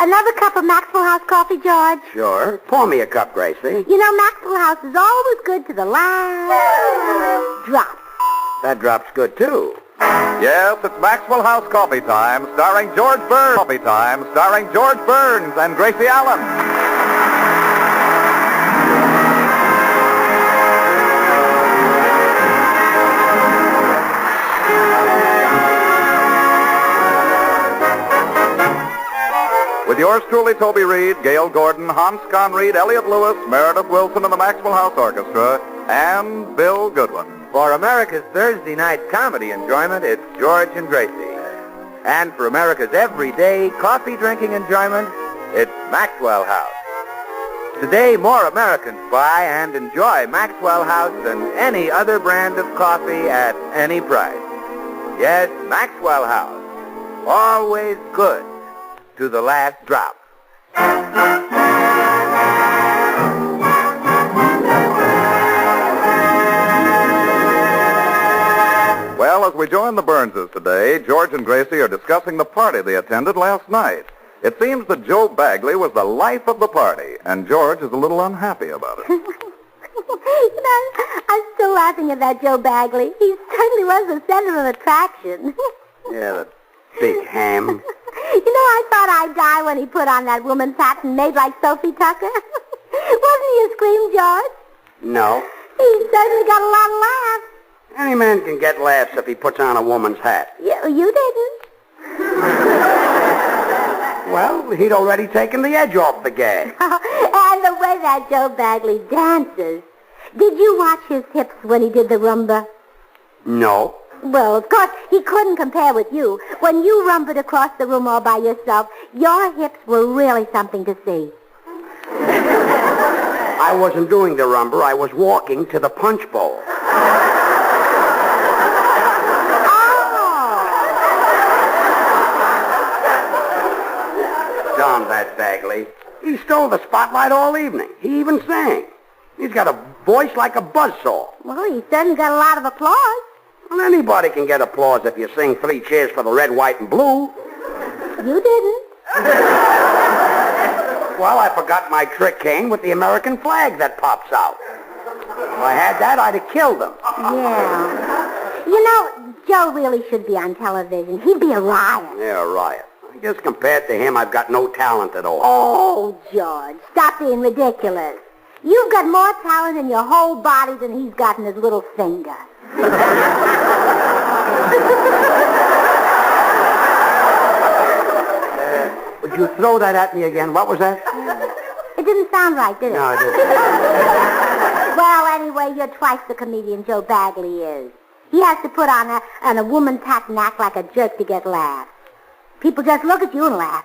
Another cup of Maxwell House coffee, George? Sure. Pour me a cup, Gracie. You know, Maxwell House is always good to the last drop. That drop's good, too. Yes, it's Maxwell House Coffee Time, starring George Burns. Coffee Time, starring George Burns and Gracie Allen. With yours truly, Toby Reed, Gail Gordon, Hans Conried, Elliot Lewis, Meredith Wilson and the Maxwell House Orchestra, and Bill Goodwin. For America's Thursday night comedy enjoyment, it's George and Gracie. And for America's everyday coffee-drinking enjoyment, it's Maxwell House. Today, more Americans buy and enjoy Maxwell House than any other brand of coffee at any price. Yes, Maxwell House. Always good to the last drop. Well, as we join the Burnses today, George and Gracie are discussing the party they attended last night. It seems that Joe Bagley was the life of the party, and George is a little unhappy about it. You know, I'm still laughing at that Joe Bagley. He certainly was the center of attraction. Yeah, the big ham. You know, I thought I'd die when he put on that woman's hat and made like Sophie Tucker. Wasn't he a scream, George? No. He certainly got a lot of laughs. Any man can get laughs if he puts on a woman's hat. You didn't. Well, he'd already taken the edge off the gag. And the way that Joe Bagley dances. Did you watch his hips when he did the rumba? No. Well, of course, he couldn't compare with you. When you rumbled across the room all by yourself, your hips were really something to see. I wasn't doing the rumba. I was walking to the punch bowl. Darn that Bagley. He stole the spotlight all evening. He even sang. He's got a voice like a buzzsaw. Well, he certainly got a lot of applause. Well, anybody can get applause if you sing 3 cheers for the red, white, and blue. You didn't. Well, I forgot my trick cane with the American flag that pops out. If I had that, I'd have killed him. Yeah. You know, Joe really should be on television. He'd be a riot. Yeah, a riot. I guess compared to him, I've got no talent at all. Oh, George, stop being ridiculous. You've got more talent in your whole body than he's got in his little finger. Would you throw that at me again? What was that? It didn't sound right, did it? No, it didn't. Well, anyway, you're twice the comedian Joe Bagley is. He has to put on a woman's hat and act like a jerk to get laughs. People just look at you and laugh.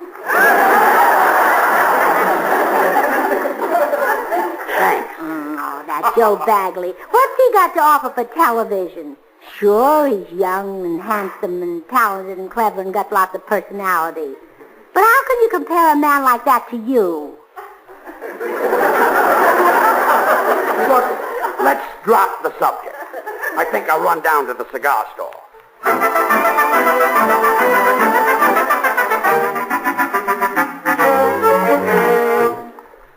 Thanks. Oh, that Joe Bagley. What's he got to offer for television? Sure, he's young and handsome and talented and clever and got lots of personality. But how can you compare a man like that to you? Look, let's drop the subject. I think I'll run down to the cigar store.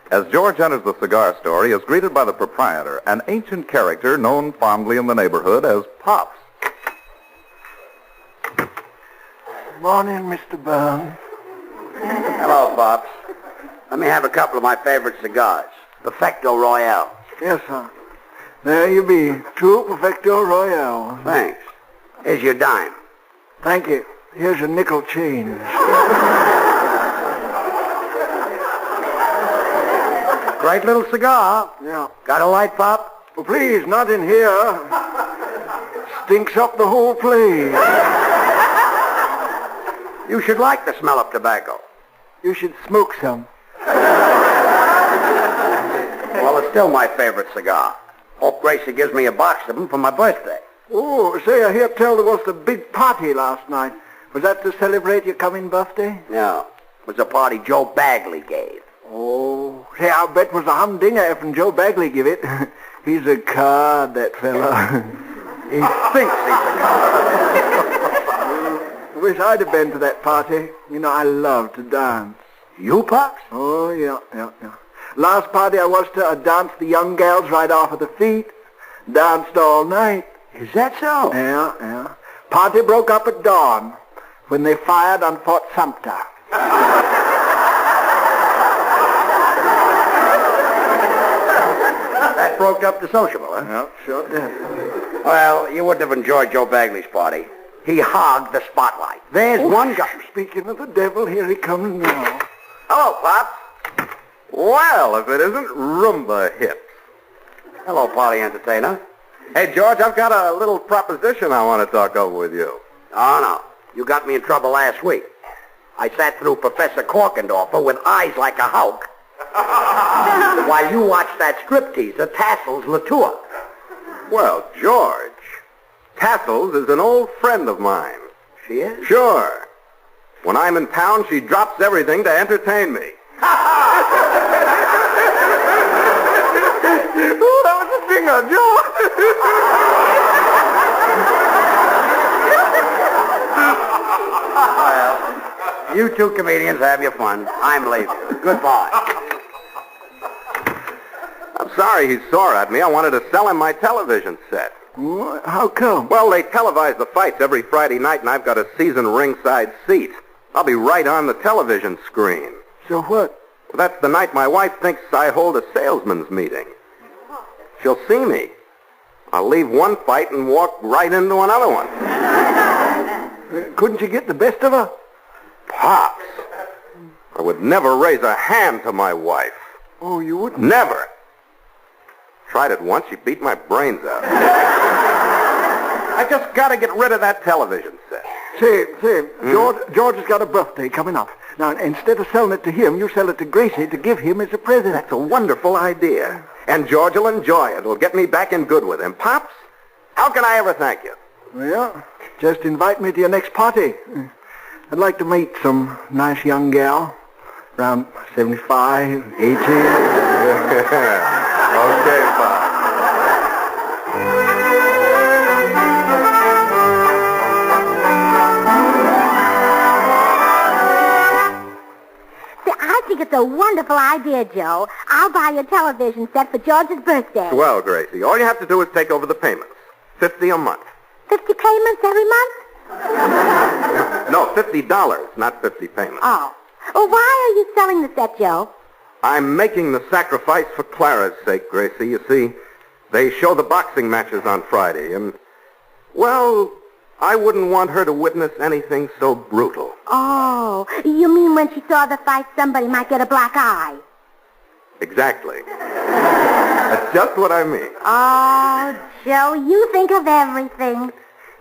As George enters the cigar store, he is greeted by the proprietor, an ancient character known fondly in the neighborhood as Pops. Good morning, Mr. Burns. Hello, Pops. Let me have a couple of my favorite cigars. Perfecto Royale. Yes, sir. There you be. True Perfecto Royale. Thanks. Here's your dime. Thank you. Here's your nickel change. Great little cigar. Yeah. Got a light, Pop? Well, please, not in here. Stinks up the whole place. You should like the smell of tobacco. You should smoke some. Well, it's still my favorite cigar. Hope Gracie gives me a box of them for my birthday. Oh, say, I hear tell there was a big party last night. Was that to celebrate your coming birthday? No. It was a party Joe Bagley gave. Oh, say, I bet was a humdinger if Joe Bagley give it. He's a card, that fella. He thinks he's a card. I wish I'd have been to that party. You know, I love to dance. You, Pops? Oh, yeah. Last party I was to, I danced the young gals right off at the feet. Danced all night. Is that so? Yeah. Party broke up at dawn when they fired on Fort Sumter. That broke up the sociable, huh? Yeah, sure did. Well, you wouldn't have enjoyed Joe Bagley's party. He hogged the spotlight. There's one guy. Speaking of the devil, here he comes now. Hello, Pops. Well, if it isn't Roomba Hips. Hello, party entertainer. Hey, George, I've got a little proposition I want to talk over with you. Oh, no. You got me in trouble last week. I sat through Professor Korkendorfer with eyes like a Hulk while you watched that stripteaser, Tassels Latour. Well, George, Tassels is an old friend of mine. She is? Sure. When I'm in town, she drops everything to entertain me. Oh, that was a stinger, Joe. Well, you two comedians have your fun. I'm leaving. Goodbye. I'm sorry he's sore at me. I wanted to sell him my television set. What? How come? Well, they televise the fights every Friday night, and I've got a season ringside seat. I'll be right on the television screen. So what? That's the night my wife thinks I hold a salesman's meeting. She'll see me. I'll leave one fight and walk right into another one. Couldn't you get the best of her? Pops, I would never raise a hand to my wife. Oh, you wouldn't? Never. Tried it once, she beat my brains out. I just got to get rid of that television set. Say, George has got a birthday coming up. Now, instead of selling it to him, you sell it to Gracie to give him as a present. That's a wonderful idea. And George will enjoy it. It'll get me back in good with him. Pops, how can I ever thank you? Well, just invite me to your next party. I'd like to meet some nice young gal, around 75, 18. Okay, Pops. I think it's a wonderful idea, Joe. I'll buy you a television set for George's birthday. Well, Gracie, all you have to do is take over the payments. 50 a month. 50 payments every month? No, $50, not 50 payments. Oh. Well, why are you selling the set, Joe? I'm making the sacrifice for Clara's sake, Gracie. You see, they show the boxing matches on Friday, and, well, I wouldn't want her to witness anything so brutal. Oh, you mean when she saw the fight, somebody might get a black eye? Exactly. That's just what I mean. Oh, Joe, you think of everything.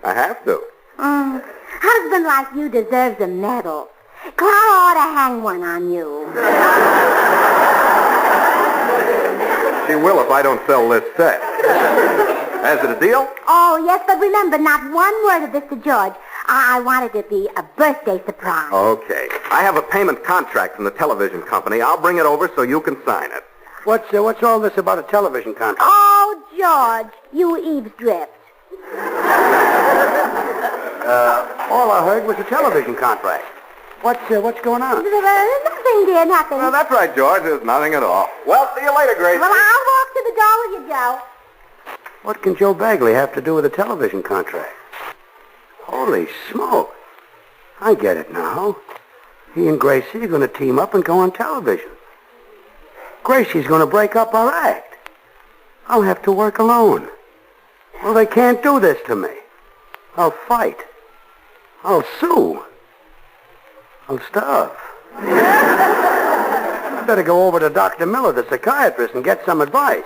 I have to. Husband like you deserves a medal. Clara ought to hang one on you. She will if I don't sell this set. Is it a deal? Oh, yes, but remember, not one word of this to George. I wanted it to be a birthday surprise. Okay. I have a payment contract from the television company. I'll bring it over so you can sign it. What's all this about a television contract? Oh, George, you eavesdripped. All I heard was a television contract. What's going on? Nothing, dear, nothing. Well, that's right, George. There's nothing at all. Well, see you later, Gracie. Well, I'll walk to the door with you, Joe. What can Joe Bagley have to do with a television contract? Holy smoke. I get it now. He and Gracie are going to team up and go on television. Gracie's going to break up our act. I'll have to work alone. Well, they can't do this to me. I'll fight. I'll sue. I'll starve. I better go over to Dr. Miller, the psychiatrist, and get some advice.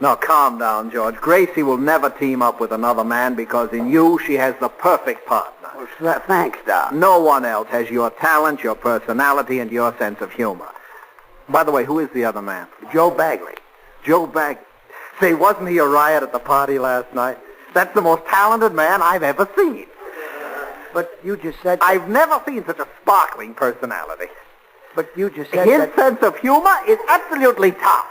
Now, calm down, George. Gracie will never team up with another man because in you she has the perfect partner. Well, thanks, Doc. No one else has your talent, your personality, and your sense of humor. By the way, who is the other man? Joe Bagley. Joe Bagley. Say, wasn't he a riot at the party last night? That's the most talented man I've ever seen. But you just said... I've never seen such a sparkling personality. But you just said His that... sense of humor is absolutely top.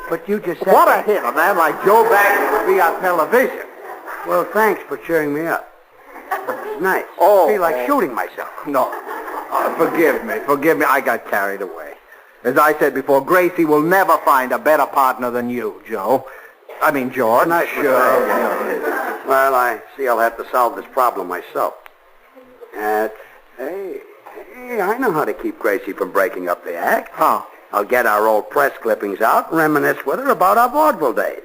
But you just said... What a hit, a man like Joe Bagley would be on television. Well, thanks for cheering me up. It's nice. Oh. I feel like shooting myself. No. Forgive me. I got carried away. As I said before, Gracie will never find a better partner than you, Joe. I mean, George. Nice. Sure. Well, I see I'll have to solve this problem myself. Hey, I know how to keep Gracie from breaking up the act. How? I'll get our old press clippings out and reminisce with her about our vaudeville days.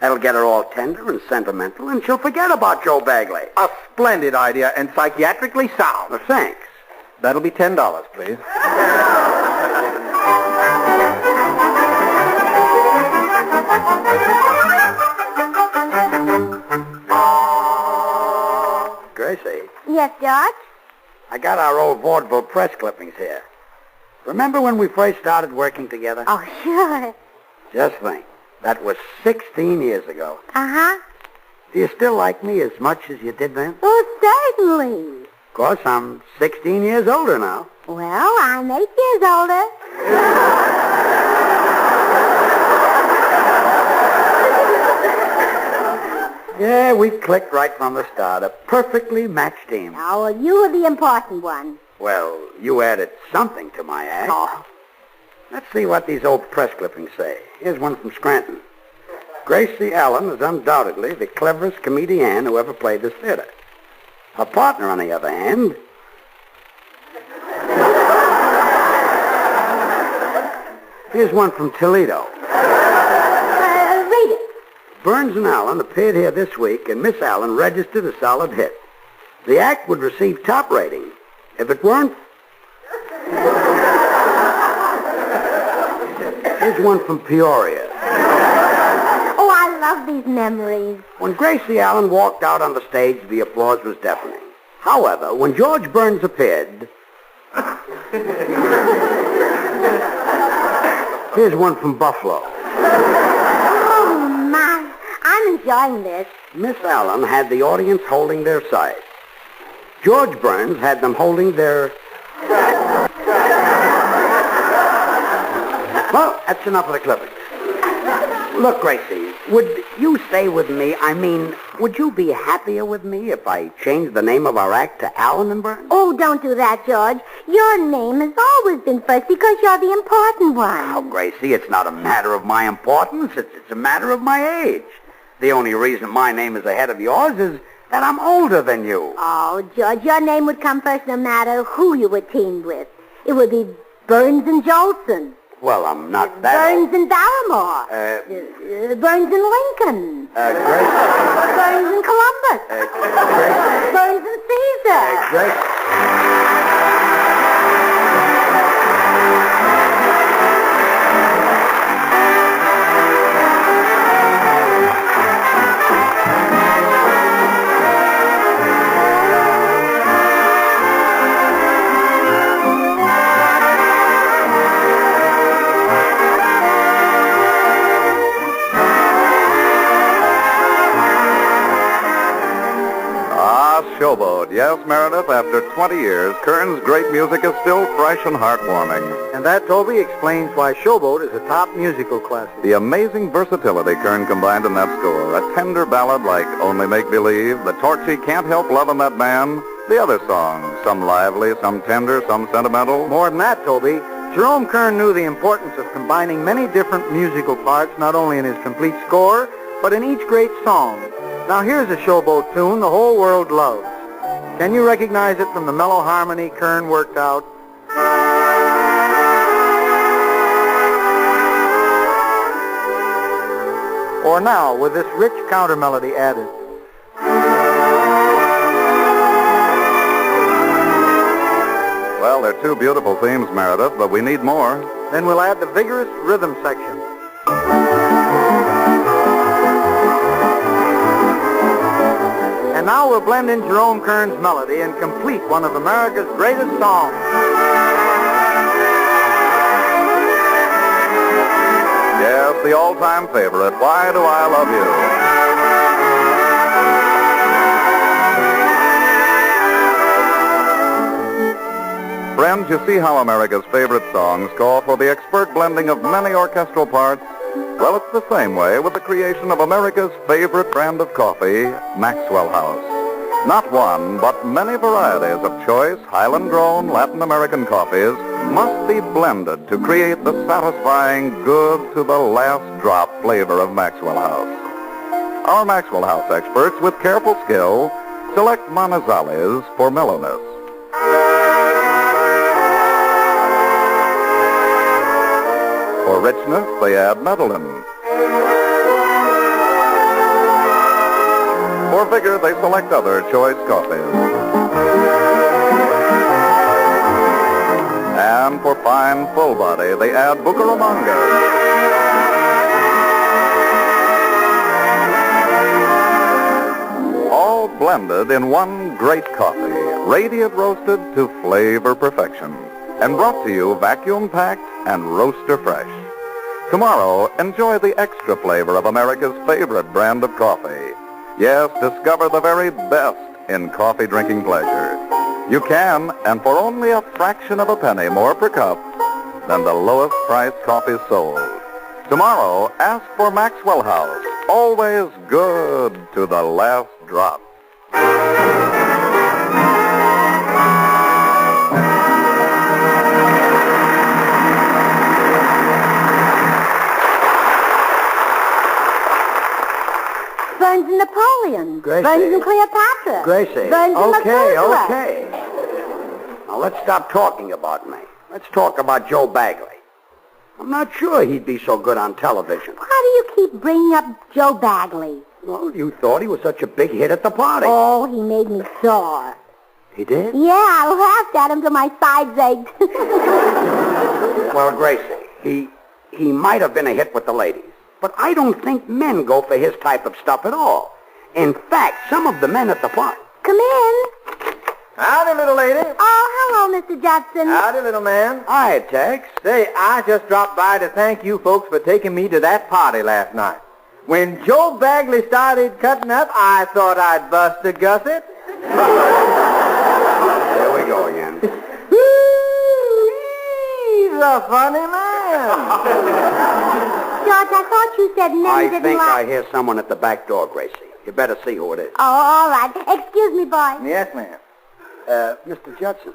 That'll get her all tender and sentimental, and she'll forget about Joe Bagley. A splendid idea and psychiatrically sound. Well, thanks. That'll be $10, please. Gracie, Yes, George? I got our old vaudeville press clippings here. Remember when we first started working together? Oh, sure. Just think. That was 16 years ago. Uh-huh. Do you still like me as much as you did then? Oh, certainly. Of course, I'm 16 years older now. Well, I'm 8 years older. Yeah, we clicked right from the start. A perfectly matched team. Oh, well, you were the important one. Well, you added something to my act. Oh. Let's see what these old press clippings say. Here's one from Scranton. Gracie Allen is undoubtedly the cleverest comedian who ever played this theater. Her partner, on the other hand... Here's one from Toledo. Read it. Burns and Allen appeared here this week, and Miss Allen registered a solid hit. The act would receive top rating. If it weren't... Here's one from Peoria. Oh, I love these memories. When Gracie Allen walked out on the stage, the applause was deafening. However, when George Burns appeared... Here's one from Buffalo. Oh, my. I'm enjoying this. Miss Allen had the audience holding their sides. George Burns had them holding their... Well, that's enough of the clippings. Look, Gracie, would you stay with me? I mean, would you be happier with me if I changed the name of our act to Allen and Burns? Oh, don't do that, George. Your name has always been first because you're the important one. Oh, Gracie, it's not a matter of my importance. It's a matter of my age. The only reason my name is ahead of yours is that I'm older than you. Oh, George, your name would come first no matter who you were teamed with. It would be Burns and Jolson. Well, I'm not that Burns and Barrymore. Burns and Lincoln. Gracie. Burns and Columbus. Gracie. Burns and Caesar. Gracie. Showboat. Yes, Meredith, after 20 years, Kern's great music is still fresh and heartwarming. And that, Toby, explains why Showboat is a top musical classic. The amazing versatility Kern combined in that score. A tender ballad like Only Make Believe, the torchy Can't Help Lovin' That Man, the other songs, some lively, some tender, some sentimental. More than that, Toby, Jerome Kern knew the importance of combining many different musical parts, not only in his complete score, but in each great song. Now here's a Showboat tune the whole world loves. Can you recognize it from the mellow harmony Kern worked out? Or now, with this rich counter melody added. Well, they're two beautiful themes, Meredith, but we need more. Then we'll add the vigorous rhythm section. And now we'll blend in Jerome Kern's melody and complete one of America's greatest songs. Yes, the all-time favorite, Why Do I Love You? Friends, you see how America's favorite songs call for the expert blending of many orchestral parts? Well, it's the same way with the creation of America's favorite brand of coffee, Maxwell House. Not one, but many varieties of choice Highland-grown Latin American coffees must be blended to create the satisfying, good to the last drop flavor of Maxwell House. Our Maxwell House experts, with careful skill, select Manizales for mellowness. For richness, they add Medellin. For vigor, they select other choice coffees. And for fine, full body, they add Bucaramanga. All blended in one great coffee, radiant roasted to flavor perfection, and brought to you vacuum-packed and roaster fresh. Tomorrow, enjoy the extra flavor of America's favorite brand of coffee. Yes, discover the very best in coffee drinking pleasure. You can, and for only a fraction of a penny more per cup than the lowest priced coffee sold. Tomorrow, ask for Maxwell House, always good to the last drop. Burns and Napoleon. Gracie. Burns and Cleopatra. Gracie. Burns and Methuselah. Okay. Now let's stop talking about me. Let's talk about Joe Bagley. I'm not sure he'd be so good on television. Why do you keep bringing up Joe Bagley? Well, you thought he was such a big hit at the party. Oh, he made me sore. He did? Yeah, I laughed at him till my sides ached. Well, Gracie, he might have been a hit with the ladies, but I don't think men go for his type of stuff at all. In fact, some of the men at the party... Come in. Howdy, little lady. Oh, hello, Mr. Judson. Howdy, little man. Hi, Tex. Say, I just dropped by to thank you folks for taking me to that party last night. When Joe Bagley started cutting up, I thought I'd bust a gusset. There we go again. He's a funny man. George, I thought you said men I didn't think like... I hear someone at the back door, Gracie. You better see who it is. Oh, all right. Excuse me, boy. Yes, ma'am. Mr. Judson,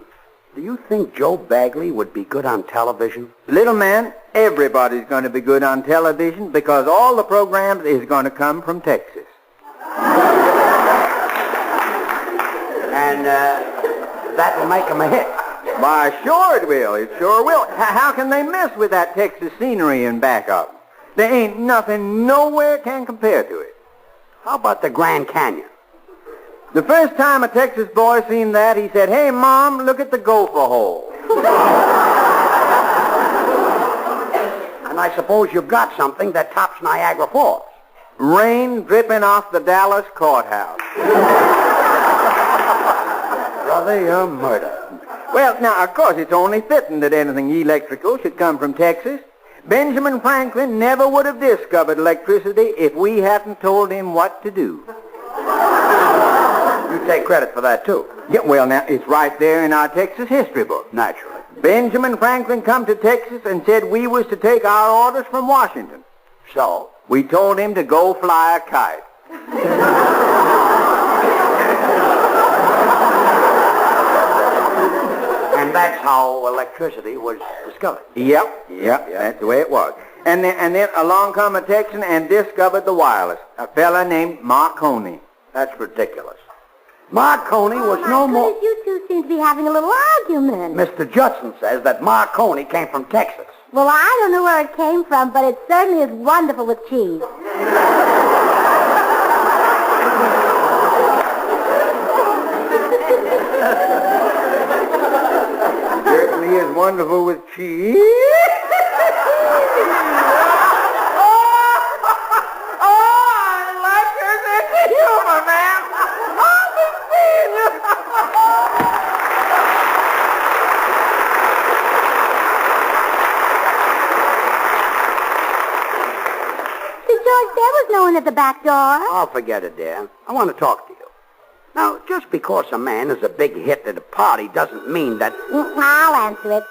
do you think Joe Bagley would be good on television? Little man, everybody's going to be good on television because all the programs is going to come from Texas. And that will make him a hit. Why, sure it will. It sure will. How can they mess with that Texas scenery in backup? There ain't nothing nowhere can compare to it. How about the Grand Canyon? The first time a Texas boy seen that, he said, "Hey, Mom, look at the gopher hole." And I suppose you've got something that tops Niagara Falls. Rain dripping off the Dallas courthouse. Brother, you're murder. Well, now, of course, it's only fitting that anything electrical should come from Texas. Benjamin Franklin never would have discovered electricity if we hadn't told him what to do. You take credit for that, too. Yeah, well, now, it's right there in our Texas history book. Naturally. Benjamin Franklin come to Texas and said we was to take our orders from Washington. So? We told him to go fly a kite. And that's how electricity was discovered. Yep, that's the way it was. And then along come a Texan and discovered the wireless, a fella named Marconi. That's ridiculous. Marconi was Oh, no my more... goodness, you two seem to be having a little argument. Mr. Judson says that Marconi came from Texas. Well, I don't know where it came from, but it certainly is wonderful with cheese. Certainly is wonderful with cheese. George, there was no one at the back door. Oh, forget it, dear. I want to talk to you. Now, just because a man is a big hit at a party doesn't mean that... I'll answer it.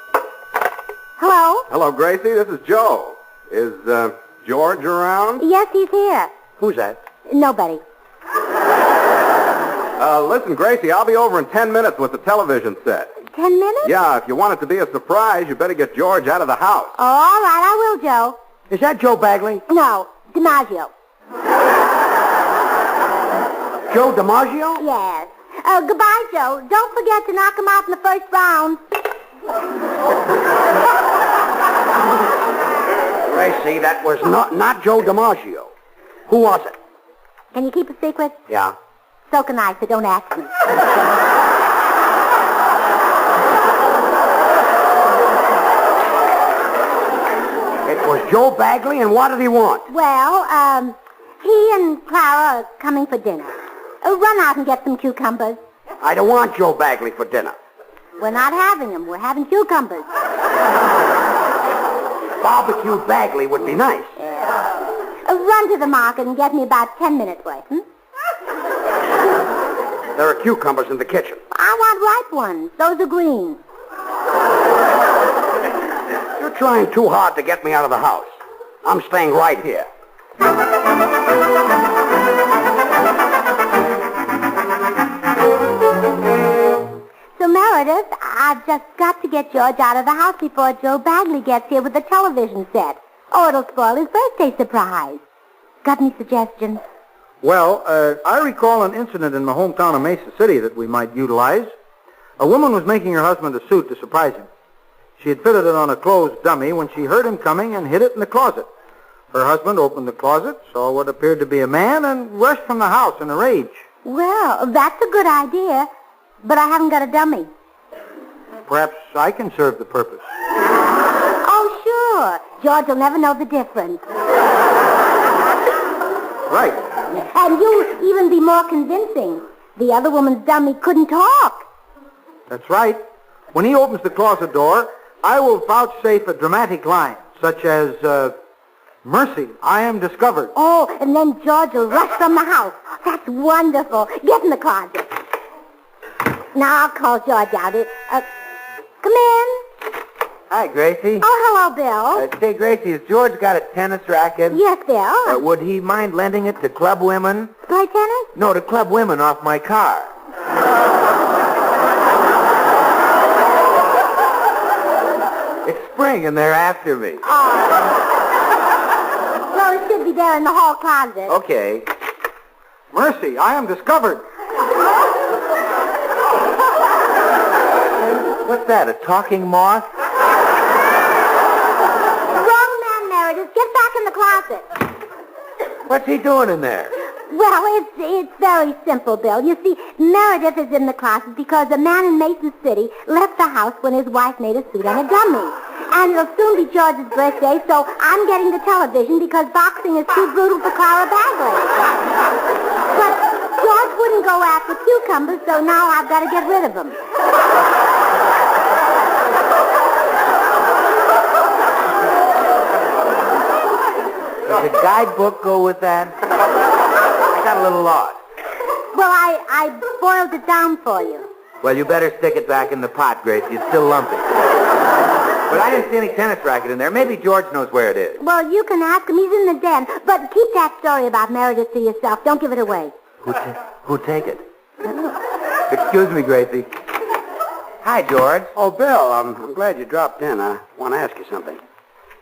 Hello? Hello, Gracie. This is Joe. Is George around? Yes, he's here. Who's that? Nobody. Listen, Gracie, I'll be over in 10 minutes with the television set. 10 minutes? Yeah, if you want it to be a surprise, you better get George out of the house. Oh, all right, I will, Joe. Is that Joe Bagley? No, DiMaggio. Joe DiMaggio? Yes. Goodbye, Joe. Don't forget to knock him out in the first round. Gracie, that was not Joe DiMaggio. Who was it? Can you keep a secret? Yeah. So can I, so don't ask me. It was Joe Bagley, and what did he want? Well, he and Clara are coming for dinner. Run out and get some cucumbers. I don't want Joe Bagley for dinner. We're not having them. We're having cucumbers. Barbecue Bagley would be nice. Run to the market and get me about 10 minutes worth, There are cucumbers in the kitchen. I want ripe ones. Those are green. You're trying too hard to get me out of the house. I'm staying right here. So, Meredith, I've just got to get George out of the house before Joe Bagley gets here with the television set. Oh, it'll spoil his birthday surprise. Got any suggestions? Well, I recall an incident in my hometown of Mesa City that we might utilize. A woman was making her husband a suit to surprise him. She had fitted it on a clothes dummy when she heard him coming and hid it in the closet. Her husband opened the closet, saw what appeared to be a man, and rushed from the house in a rage. Well, that's a good idea, but I haven't got a dummy. Perhaps I can serve the purpose. Oh, sure. George will never know the difference. Right. And you'll even be more convincing. The other woman's dummy couldn't talk. That's right. When he opens the closet door, I will vouchsafe a dramatic line, such as, "Mercy, I am discovered." Oh, and then George will rush from the house. That's wonderful. Get in the closet. Now I'll call George out. Come in. Hi, Gracie. Oh, hello, Bill. Say, Gracie, has George got a tennis racket? Yes, Bill. Would he mind lending it to club women? Play tennis? No, to club women off my car. It's spring and they're after me. Well, it should be there in the hall closet. Okay. Mercy, I am discovered. What's that, a talking moth? Wrong man, Meredith. Get back in the closet. What's he doing in there? Well, it's very simple, Bill. You see, Meredith is in the closet because a man in Mason City left the house when his wife made a suit on a dummy. And it'll soon be George's birthday, so I'm getting the television because boxing is too brutal for Clara Bagley. But George wouldn't go after cucumbers, so now I've got to get rid of them. Does a guidebook go with that? I got a little lost. Well, I boiled it down for you. Well, you better stick it back in the pot, Gracie. It's still lumpy. But I didn't see any tennis racket in there. Maybe George knows where it is. Well, you can ask him. He's in the den. But keep that story about Meredith to yourself. Don't give it away. Who'd take it? Excuse me, Gracie. Hi, George. Oh, Bill, I'm glad you dropped in. I want to ask you something.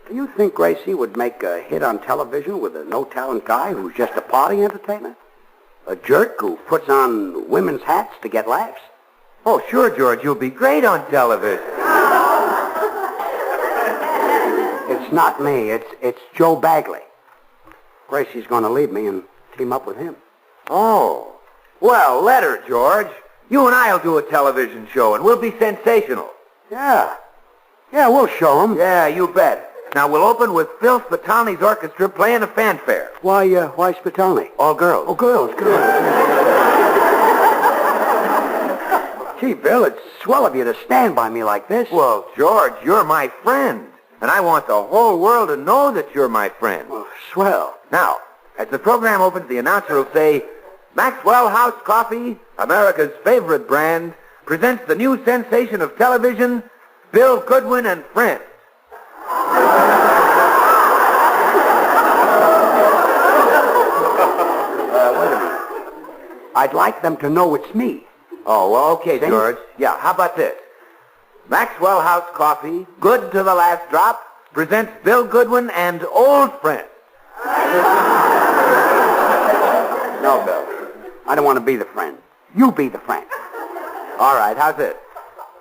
Do you think Gracie would make a hit on television with a no-talent guy who's just a party entertainer? A jerk who puts on women's hats to get laughs? Oh, sure, George. You'll be great on television. It's not me. It's Joe Bagley. Gracie's going to leave me and team up with him. Oh. Well, let her, George. You and I'll do a television show, and we'll be sensational. Yeah. Yeah, we'll show him. Yeah, you bet. Now, we'll open with Phil Spitalny's orchestra playing a fanfare. Why Spitalny? All girls. Oh, girls, girls. Gee, Bill, it's swell of you to stand by me like this. Well, George, you're my friend, and I want the whole world to know that you're my friend. Well, swell. Now, as the program opens, the announcer will say, Maxwell House Coffee, America's favorite brand, presents the new sensation of television, Bill Goodwin and Friends. I'd like them to know it's me. Oh, well, okay, See? George. Yeah, how about this? Maxwell House Coffee, good to the last drop, presents Bill Goodwin and Old Friend. No, Bill. I don't want to be the friend. You be the friend. All right, how's this?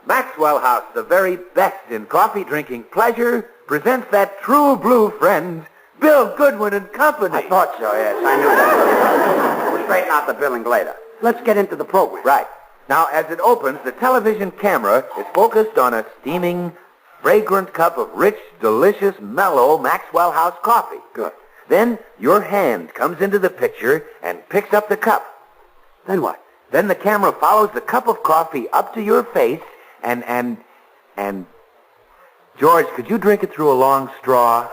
Maxwell House, the very best in coffee drinking pleasure, presents that true blue friend, Bill Goodwin and Company. I thought so, yes. I knew that. We'll straighten out the billing later. Let's get into the program. Right. Now, as it opens, the television camera is focused on a steaming, fragrant cup of rich, delicious, mellow Maxwell House coffee. Good. Then your hand comes into the picture and picks up the cup. Then what? Then the camera follows the cup of coffee up to your face and... George, could you drink it through a long straw?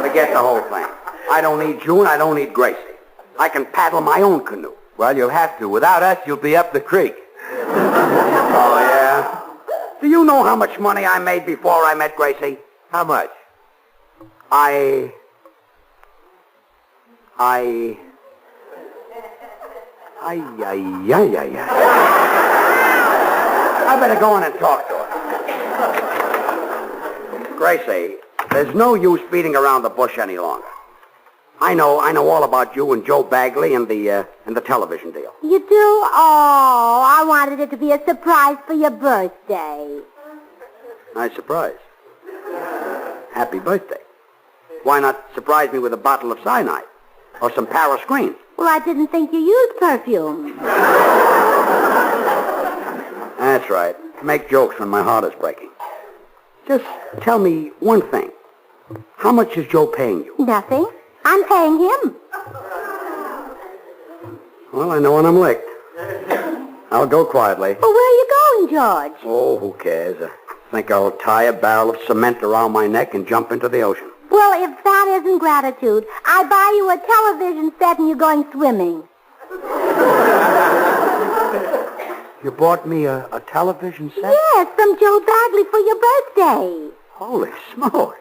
Forget the whole thing. I don't need you and I don't need Gracie. I can paddle my own canoe. Well, you'll have to. Without us, you'll be up the creek. Oh, yeah? Do you know how much money I made before I met Gracie? How much? I better go in and talk to her. Gracie, there's no use beating around the bush any longer. I know all about you and Joe Bagley and the television deal. You do? Oh, I wanted it to be a surprise for your birthday. Nice surprise. Happy birthday. Why not surprise me with a bottle of cyanide? Or some Paris Green? Well, I didn't think you used perfume. That's right. Make jokes when my heart is breaking. Just tell me one thing. How much is Joe paying you? Nothing. I'm paying him. Well, I know when I'm licked. I'll go quietly. Well, where are you going, George? Oh, who cares? I think I'll tie a barrel of cement around my neck and jump into the ocean. Well, if that isn't gratitude, I buy you a television set and you're going swimming. You bought me a television set? Yes, from Joe Bagley for your birthday. Holy smoke.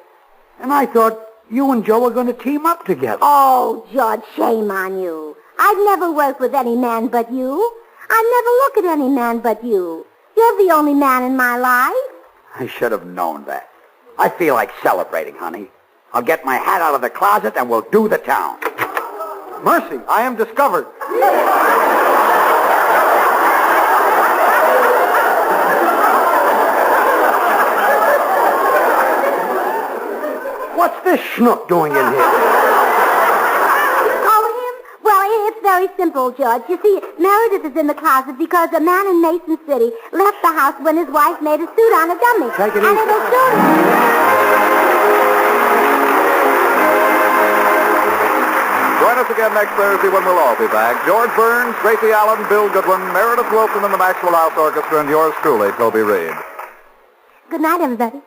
And I thought you and Joe were going to team up together. Oh, George, shame on you. I'd never work with any man but you. I'd never look at any man but you. You're the only man in my life. I should have known that. I feel like celebrating, honey. I'll get my hat out of the closet and we'll do the town. Mercy, I am discovered. What's this schnook doing in here? Oh, him? Well, it's very simple, George. You see, Meredith is in the closet because a man in Mason City left the house when his wife made a suit on a dummy. Take it and easy. it'll soon... Join us again next Thursday when we'll all be back. George Burns, Gracie Allen, Bill Goodwin, Meredith Wilson and the Maxwell House Orchestra, and yours truly, Toby Reed. Good night, everybody.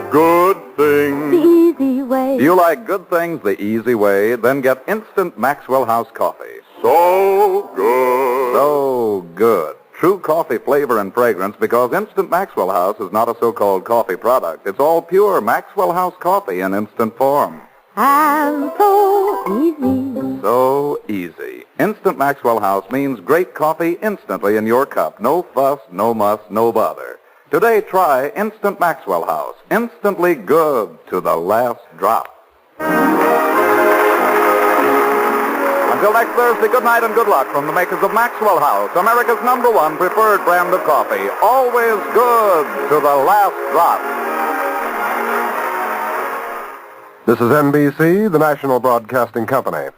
Good things. The easy way. Do you like good things the easy way? Then get instant Maxwell House coffee. So good. So good. True coffee flavor and fragrance because Instant Maxwell House is not a so-called coffee product. It's all pure Maxwell House coffee in instant form. I'm so easy. So easy. Instant Maxwell House means great coffee instantly in your cup. No fuss, no muss, no bother. Today, try Instant Maxwell House. Instantly good to the last drop. Until next Thursday, good night and good luck from the makers of Maxwell House, America's #1 preferred brand of coffee. Always good to the last drop. This is NBC, the National Broadcasting Company.